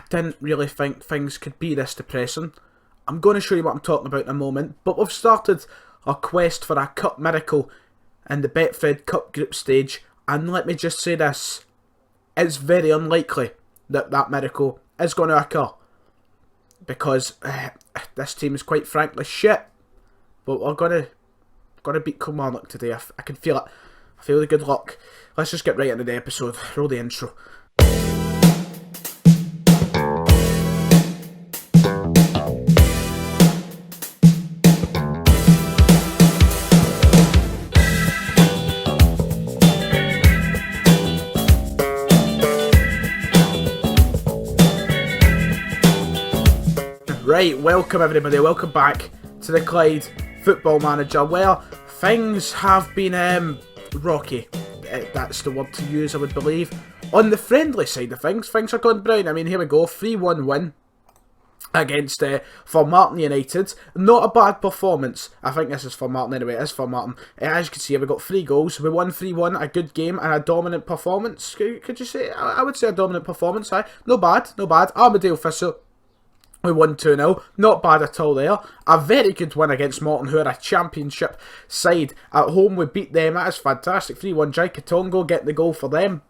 didn't really think things could be this depressing. I'm going to show you what I'm talking about in a moment, but we've started our quest for a cup miracle in the Betfred Cup group stage, and let me just say this, it's very unlikely that that miracle is going to occur, because this team is quite frankly shit, but we're going to beat Kilmarnock today. I can feel it. I feel the good luck. Let's just get right into the episode. Roll the intro. Right, welcome everybody, welcome back to the Clyde Football Manager, where things have been rocky. That's the word to use, I would believe. On the friendly side of things are going brown. I mean, here we go, 3-1 win against Kilmarnock United. Not a bad performance. I think this is for Martin anyway, it is for Martin. As you can see, we got 3 goals. We won 3-1, a good game and a dominant performance. Could you say? I would say a dominant performance, aye. No bad. Armadale Thistle. We won 2-0, not bad at all there. A very good win against Morton, who are a championship side. At home, we beat them, that is fantastic. 3-1, Jai Katongo getting the goal for them.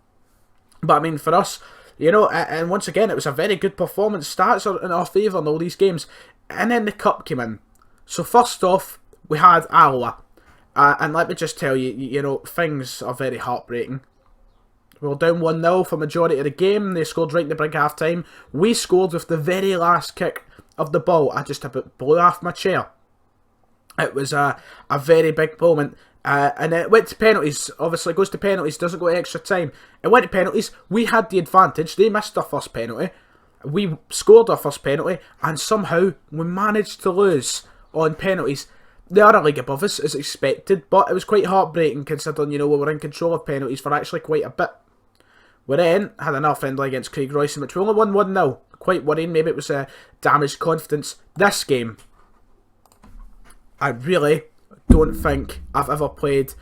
But I mean, for us, you know, and once again, it was a very good performance. Stats are in our favour in all these games. And then the cup came in. So first off, we had Alloa. And let me just tell you, you know, things are very heartbreaking. We were down 1-0 for majority of the game. They scored right in the brink of half time. We scored with the very last kick of the ball. I just about blew off my chair. It was a very big moment. And it went to penalties. Obviously, it goes to penalties, doesn't go to extra time. It went to penalties. We had the advantage. They missed our first penalty. We scored our first penalty. And somehow, we managed to lose on penalties. They are a league above us, as expected. But it was quite heartbreaking, considering, you know, we were in control of penalties for actually quite a bit. We then had another friendly against Craig Royston, which we only won 1-0. Quite worrying, maybe it was damaged confidence. This game, I really don't think I've ever played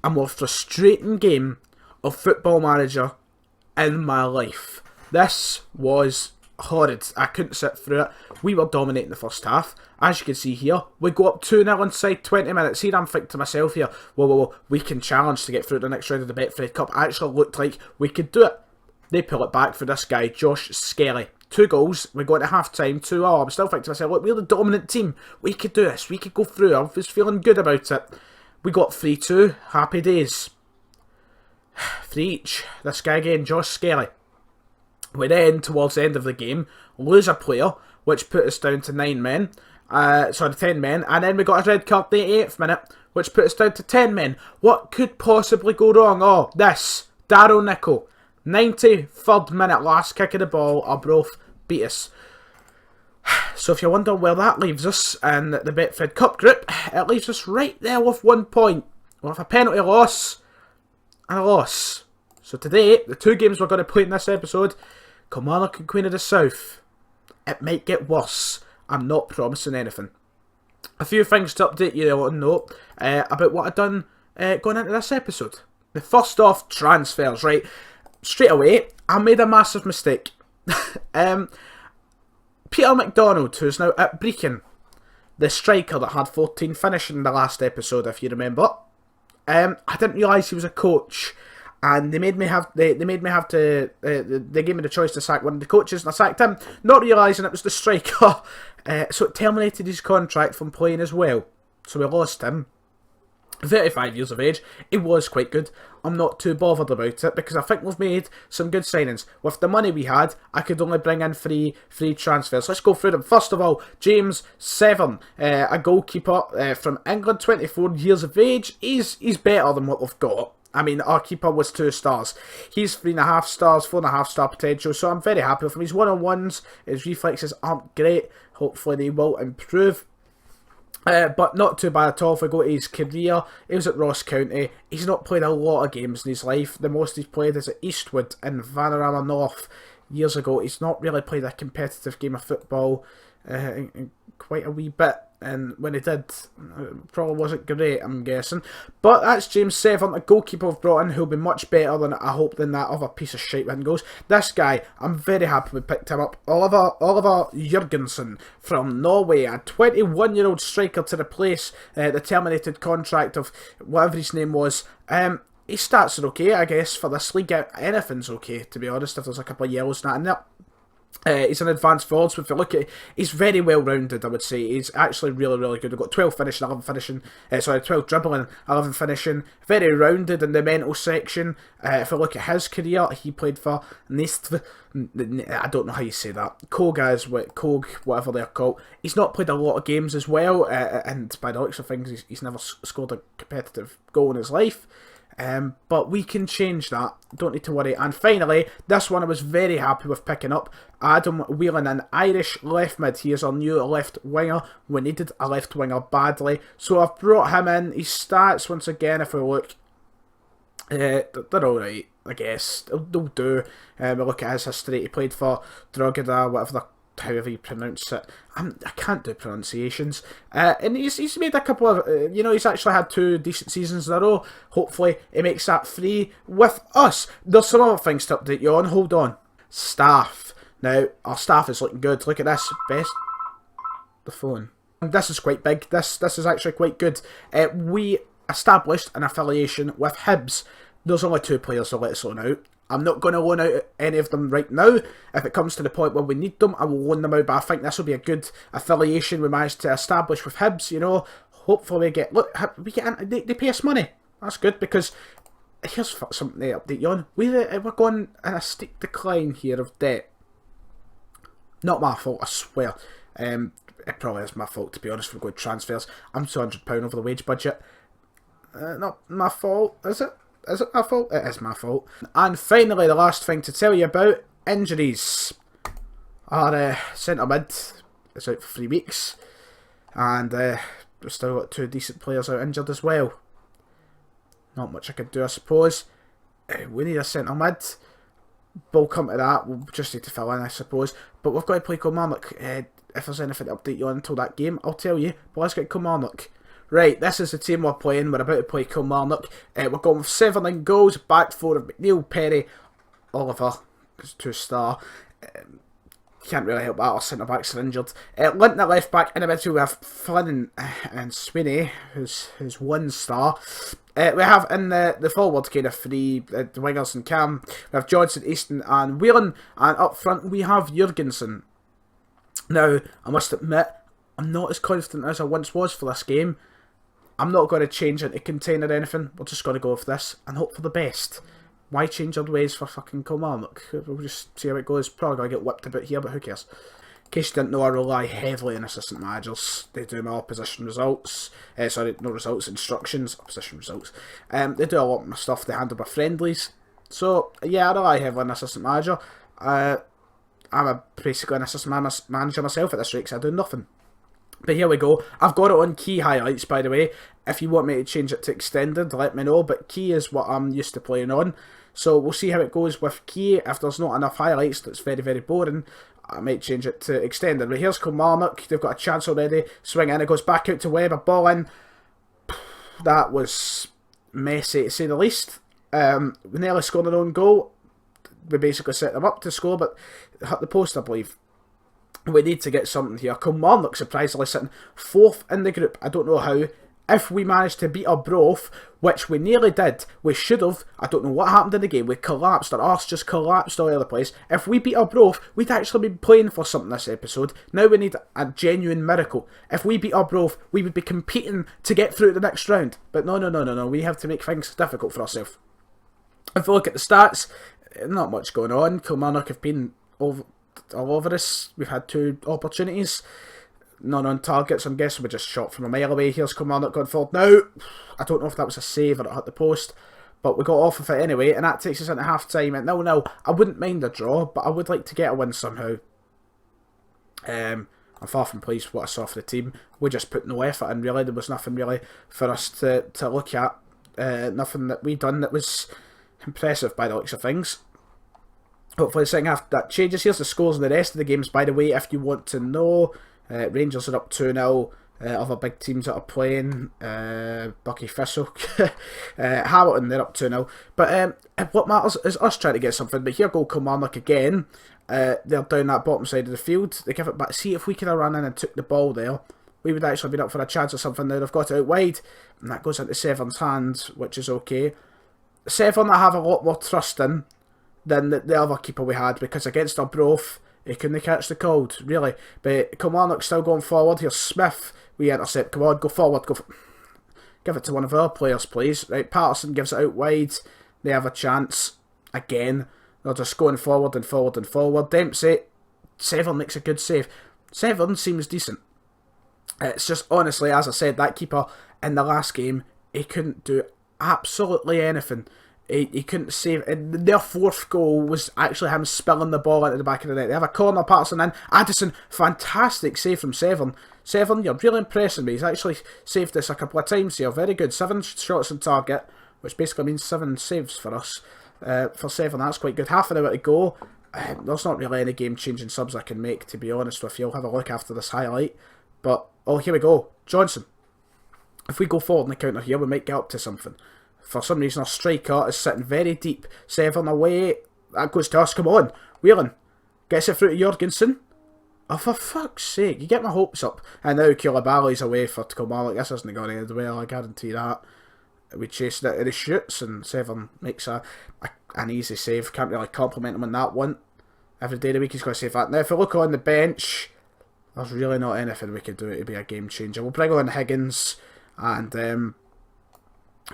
a more frustrating game of Football Manager in my life. This was horrid. I couldn't sit through it. We were dominating the first half. As you can see here, we go up 2-0 inside 20 minutes. Here I'm thinking to myself here, whoa, we can challenge to get through the next round of the Betfred Cup. Actually looked like we could do it. They pull it back for this guy, Josh Skelly. 2 goals, we go into half time, 2-0. I'm still thinking to myself, look, we're the dominant team. We could do this, we could go through. I was feeling good about it. We got 3-2, happy days. 3 each. This guy again, Josh Skelly. We then, towards the end of the game, lose a player, which put us down to 10 men, and then we got a red card in the 8th minute, which put us down to 10 men. What could possibly go wrong? Oh, this, Darryl Nicol, 93rd minute, last kick of the ball, Arbroath beat us. So if you wonder where that leaves us in the Betfred Cup group, it leaves us right there with 1 point, with a penalty loss and a loss. So today, the 2 games we're going to play in this episode, Kilmarnock and Queen of the South. It might get worse. I'm not promising anything. A few things to update you on though, about what I've done going into this episode. The first off, transfers, right? Straight away, I made a massive mistake. Peter McDonald, who's now at Brecon, the striker that had 14 finishing in the last episode, if you remember. I didn't realise he was a coach. And they gave me the choice to sack one of the coaches, and I sacked him, not realising it was the striker. So it terminated his contract from playing as well. So we lost him. 35 years of age. He was quite good. I'm not too bothered about it, because I think we've made some good signings. With the money we had, I could only bring in free transfers. Let's go through them. First of all, James Severn, a goalkeeper from England, 24 years of age. He's better than what we've got. I mean, our keeper was 2 stars. He's 3.5 stars, 4.5 star potential, so I'm very happy with him. His one-on-ones, his reflexes aren't great. Hopefully they will improve. But not too bad at all. If we go to his career, he was at Ross County. He's not played a lot of games in his life. The most he's played is at Eastwood in Vanarama North. years ago. He's not really played a competitive game of football in quite a wee bit, and when he did, it probably wasn't great, I'm guessing. But that's James Severn, a goalkeeper we've brought in who'll be much better than I hope than that other piece of shite when goes. This guy, I'm very happy we picked him up. Oliver Jørgensen from Norway, a 21-year-old striker to replace the terminated contract of whatever his name was. His stats are okay, I guess, for this league. Anything's okay, to be honest, if there's a couple of yellows and that in there. He's an advanced forward, so if you look at it, he's very well rounded, I would say. He's actually really, really good. We've got 12 finishing, 11 finishing, 12 dribbling, 11 finishing. Very rounded in the mental section. If you look at his career, he played for Næstved. I don't know how you say that. Kog, whatever they're called. He's not played a lot of games as well, and by the looks of things, he's never scored a competitive goal in his life. But we can change that, don't need to worry. And finally, this one I was very happy with picking up. Adam Whelan, an Irish left mid. He is our new left winger. We needed a left winger badly, so I've brought him in. His stats, once again, if we look, they're alright, I guess. They'll do. We look at his history. He played for Drogheda, however you pronounce it. I can't do pronunciations. And he's made a couple of, he's actually had 2 decent seasons in a row. Hopefully he makes that 3 with us. There's some other things to update you on. Hold on. Staff. Now, our staff is looking good. Look at this. The phone. This is quite big. This is actually quite good. We established an affiliation with Hibs. There's only 2 players to let us loan out. I'm not going to loan out any of them right now. If it comes to the point where we need them, I will loan them out. But I think this will be a good affiliation we managed to establish with Hibs. Hopefully we get they pay us money. That's good, because here's something to update you on. We're going in a steep decline here of debt. Not my fault, I swear. It probably is my fault, to be honest. We're going transfers. I'm £200 over the wage budget. Not my fault, is it? Is it my fault? It is my fault. And finally, the last thing to tell you about, injuries. Our centre mid is out for 3 weeks. And we've still got 2 decent players out injured as well. Not much I could do, I suppose. We need a centre mid. We'll come to that. We'll just need to fill in, I suppose. But we've got to play Kilmarnock. If there's anything to update you on until that game, I'll tell you. But let's get Kilmarnock. Right, this is the team we're playing. We're about to play Kilmarnock. We're going with Severn in goals. Back 4 of McNeil, Perry, Oliver, because 2-star. Can't really help that, our centre-backs are injured. Linton at left-back. In the middle we have Flynn and Sweeney, who's 1-star. We have in the forward kind of 3, the wingers and Cam. We have Johnson, Easton and Whelan. And up front we have Jørgensen. Now, I must admit, I'm not as confident as I once was for this game. I'm not going to change into contain or anything. We're just going to go with this and hope for the best. Why change our ways for fucking Kilmarnock? We'll just see how it goes. Probably going to get whipped a bit here, but who cares? In case you didn't know, I rely heavily on assistant managers. They do my opposition results. Instructions. Opposition results. They do a lot of my stuff. They handle my friendlies. So, yeah, I rely heavily on assistant manager. I'm basically an assistant manager myself at this rate, because I do nothing. But here we go. I've got it on key highlights, by the way. If you want me to change it to extended, let me know. But key is what I'm used to playing on. So we'll see how it goes with key. If there's not enough highlights, that's very, very boring, I might change it to extended. But here's Kilmarnock. They've got a chance already. Swing in. It goes back out to Webb. A ball in. That was messy, to say the least. We nearly scored our own goal. We basically set them up to score, but hit the post, I believe. We need to get something here. Kilmarnock surprisingly sitting 4th in the group. I don't know how. If we managed to beat Arbroath, which we nearly did, we should have. I don't know what happened in the game. We collapsed. Our arse just collapsed all over the place. If we beat Arbroath, we'd actually be playing for something this episode. Now we need a genuine miracle. If we beat Arbroath, we would be competing to get through to the next round. But no. We have to make things difficult for ourselves. If we look at the stats, not much going on. Kilmarnock have been all over us. We've had 2 opportunities. None on targets. I'm guessing we just shot from a mile away. Here's Kilmarnock going forward now. I don't know if that was a save or it hit the post, but we got off of it anyway, and that takes us into half time. And no, I wouldn't mind a draw, but I would like to get a win somehow. I'm far from pleased with what I saw for the team. We just put no effort in, really. There was nothing really for us to look at. Nothing that we done that was impressive by the looks of things. Hopefully the second half that changes. Here's the scores in the rest of the games, by the way, if you want to know. Rangers are up 2-0. Other big teams that are playing, Bucky Thistle, Hamilton, they're up 2-0. But what matters is us trying to get something. But here go Kilmarnock again. They're down that bottom side of the field. They give it back. See, if we could have run in and took the ball there, we would actually been up for a chance or something. Now they've got it out wide, and that goes into Severn's hands, which is okay. Severn I have a lot more trust in than the other keeper we had, because against Arbroath, he couldn't catch the cold, really. But Kilmarnock's still going forward. Here's Smith. We intercept. Come on, go forward. Give it to one of our players, please. Right, Patterson gives it out wide. They have a chance. Again, they're just going forward and forward and forward. Dempsey. Severn makes a good save. Severn seems decent. It's just, honestly, as I said, that keeper in the last game, he couldn't do absolutely anything. He couldn't save. Their fourth goal was actually him spilling the ball into the back of the net. They have a corner, Patterson in. Addison, fantastic save from Severn. Severn, you're really impressing me. He's actually saved this a couple of times here. Very good. 7 shots on target, which basically means 7 saves for us. For Severn, that's quite good. Half an hour to go. There's not really any game-changing subs I can make, to be honest with you. I'll have a look after this highlight. But, oh, here we go. Johnson. If we go forward in the counter here, we might get up to something. For some reason, our striker is sitting very deep. Severn away. That goes to us. Come on. Whelan gets it through to Jorgensen. Oh, for fuck's sake. You get my hopes up. And now Koulibaly's away for Kilmarnock. This isn't going to end well, I guarantee that. We chased it and he shoots, and Severn makes an easy save. Can't really compliment him on that one. Every day of the week he's going to save that. Now, if we look on the bench, there's really not anything we could do to be a game changer. We'll bring on Higgins, and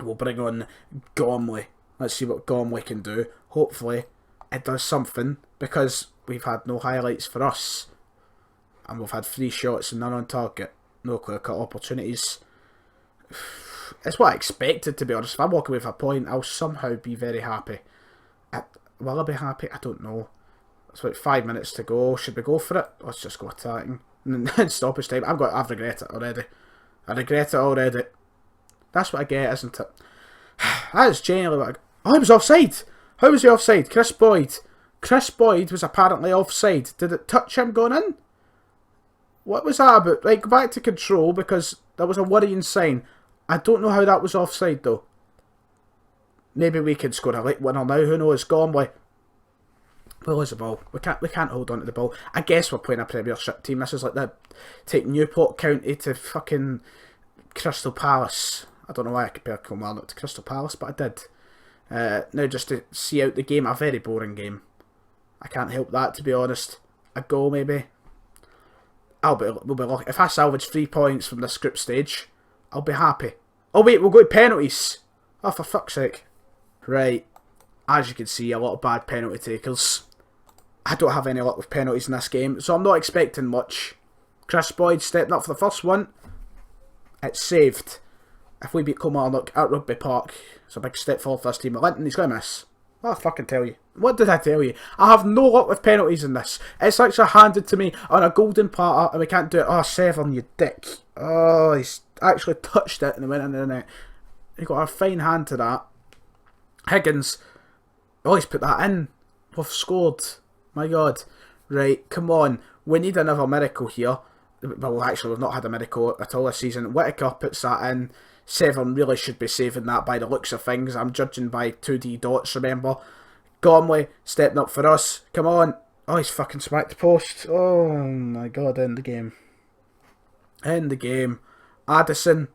we'll bring on Gormley. Let's see what Gormley can do. Hopefully it does something, because we've had no highlights for us. And we've had 3 shots and none on target. No clear-cut opportunities. It's what I expected, to be honest. If I walk away with a point, I'll somehow be very happy. Will I be happy? I don't know. It's about 5 minutes to go. Should we go for it? Let's just go attacking. And then stoppage time. I've regret it already. I regret it already. That's what I get, isn't it? That is genuinely what I... Oh, he was offside! How was he offside? Chris Boyd. Chris Boyd was apparently offside. Did it touch him going in? What was that about? Right, go back to control, because there was a worrying sign. I don't know how that was offside, though. Maybe we can score a late winner now. Who knows? Gormley. Well, there's the ball. We can't hold on to the ball. I guess we're playing a Premiership team. This is like that. Take Newport County to fucking Crystal Palace. I don't know why I compared Kilmarnock to Crystal Palace, but I did. Now, just to see out the game, a very boring game. I can't help that, to be honest. A goal, maybe. We'll be lucky. If I salvage 3 points from this group stage, I'll be happy. Oh wait, we'll go to penalties. Oh, for fuck's sake. Right. As you can see, a lot of bad penalty takers. I don't have any luck with penalties in this game, so I'm not expecting much. Chris Boyd stepping up for the first one. It's saved. If we beat Kilmarnock at Rugby Park, it's a big step forward for this team. Linton, he's going to miss. I'll fucking tell you. What did I tell you? I have no luck with penalties in this. It's actually handed to me on a golden platter and we can't do it. Oh, Severn, you dick. Oh, he's actually touched it and it went into the net. He got a fine hand to that. Higgins. Oh, he's put that in. We've scored. My God. Right, come on. We need another miracle here. Well, actually, we've not had a miracle at all this season. Whittaker puts that in. Severn really should be saving that by the looks of things. I'm judging by 2D dots, remember. Gormley stepping up for us. Come on. Oh, he's fucking smacked the post. Oh my God, end the game. End the game. Addison,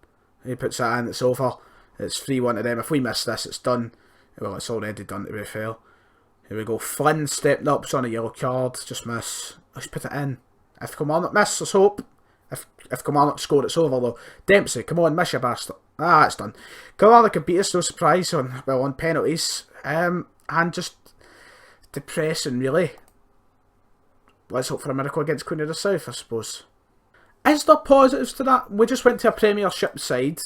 he puts that in, it's over. It's 3-1 to them. If we miss this, it's done. Well, it's already done, to be fair. Here we go. Flynn stepping up, it's on a yellow card. Just miss. Let's put it in. If Kilmarnock miss, let's hope. If Kilmarnock score, it's over though. Dempsey, come on, miss your bastard. Ah, it's done. Kilmarnock can beat us, no surprise, on penalties. And just depressing, really. Let's hope for a miracle against Queen of the South, I suppose. Is there positives to that? We just went to a Premiership side.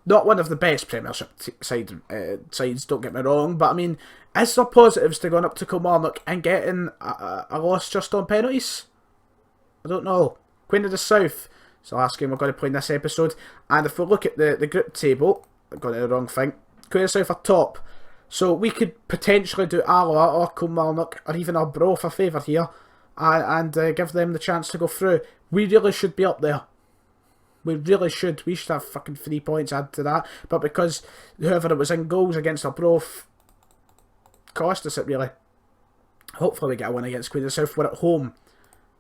Not one of the best Premiership sides, don't get me wrong, but I mean, is there positives to going up to Kilmarnock and getting a loss just on penalties? I don't know. Queen of the South. It's the last game we're going to play in this episode. And if we look at the group table, I've got the wrong thing. Queen of the South are top. So we could potentially do Alloa or Kilmarnock or even Arbroath a favour here and give them the chance to go through. We really should be up there. We really should. We should have fucking 3 points added to that. But because whoever it was in goals against Arbroath cost us it really. Hopefully we get a win against Queen of the South. We're at home,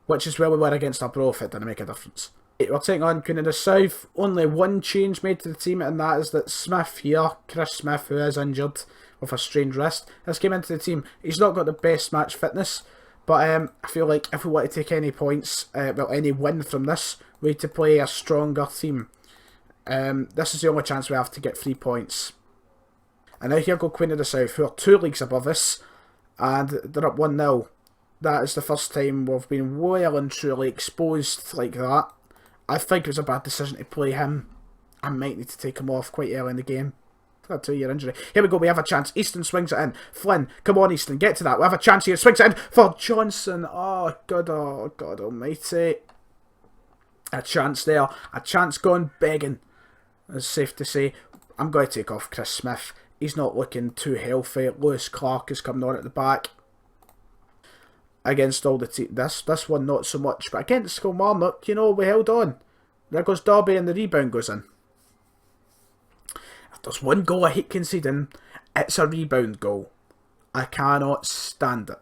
which is where we were against Arbroath. It didn't make a difference. We're taking on Queen of the South. Only one change made to the team, and that is that Smith here, Chris Smith, who is injured with a strained wrist, has came into the team. He's not got the best match fitness, but I feel like if we want to take any points, any win from this, we need to play a stronger team. This is the only chance we have to get 3 points. And now here go Queen of the South, who are 2 leagues above us, and they're up 1-0. That is the first time we've been well and truly exposed like that. I think it was a bad decision to play him. I might need to take him off quite early in the game. A 2-year injury. Here we go, we have a chance. Easton swings it in. Flynn, come on Easton, get to that. We have a chance here. Swings it in for Johnson. Oh God almighty. A chance there. A chance gone begging. It's safe to say. I'm going to take off Chris Smith. He's not looking too healthy. Lewis Clark is coming on at the back. Against all the team. This one not so much. But against Kilmarnock, you know, we held on. There goes Derby and the rebound goes in. If there's one goal I hate conceding, it's a rebound goal. I cannot stand it.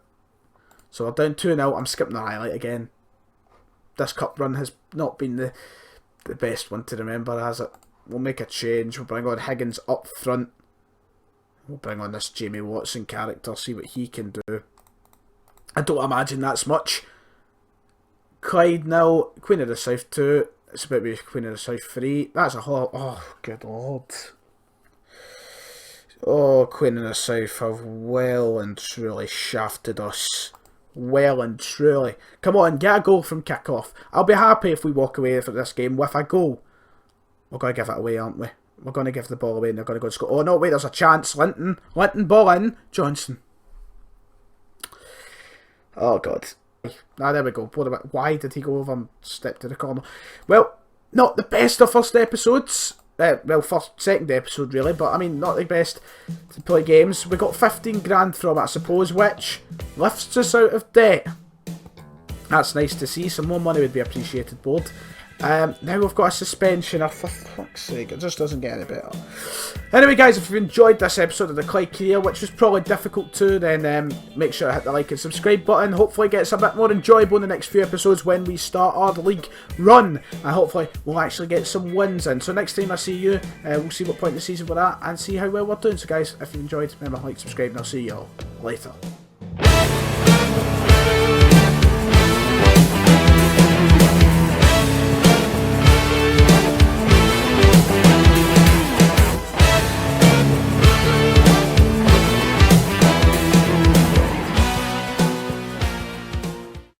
So we're down 2-0. I'm skipping the highlight again. This cup run has not been the best one to remember, has it? We'll make a change. We'll bring on Higgins up front. We'll bring on this Jamie Watson character, see what he can do. I don't imagine that's much. Clyde now, Queen of the South 2. It's about to be Queen of the South 3. That's a whole... Oh, good lord. Oh, Queen of the South have well and truly shafted us. Well and truly. Come on, get a goal from kick-off. I'll be happy if we walk away from this game with a goal. We're going to give it away, aren't we? We're going to give the ball away and they're going to go and score. Oh, no, wait, there's a chance. Linton, ball in. Johnson. Oh, God. Ah, there we go. Why did he go over and step to the corner? Well, not the best of first episodes. Second episode, really. But, I mean, not the best to play games. We got 15 grand from it, I suppose, which lifts us out of debt. That's nice to see. Some more money would be appreciated, board. Now we've got a suspension. For fuck's sake, it just doesn't get any better. Anyway, guys, if you've enjoyed this episode of the Clyde career, which was probably difficult too, then make sure to hit the like and subscribe button. Hopefully it gets a bit more enjoyable in the next few episodes when we start our league run. And hopefully we'll actually get some wins in. So next time I see you, we'll see what point of the season we're at and see how well we're doing. So guys, if you enjoyed, remember, like, subscribe, and I'll see you all later.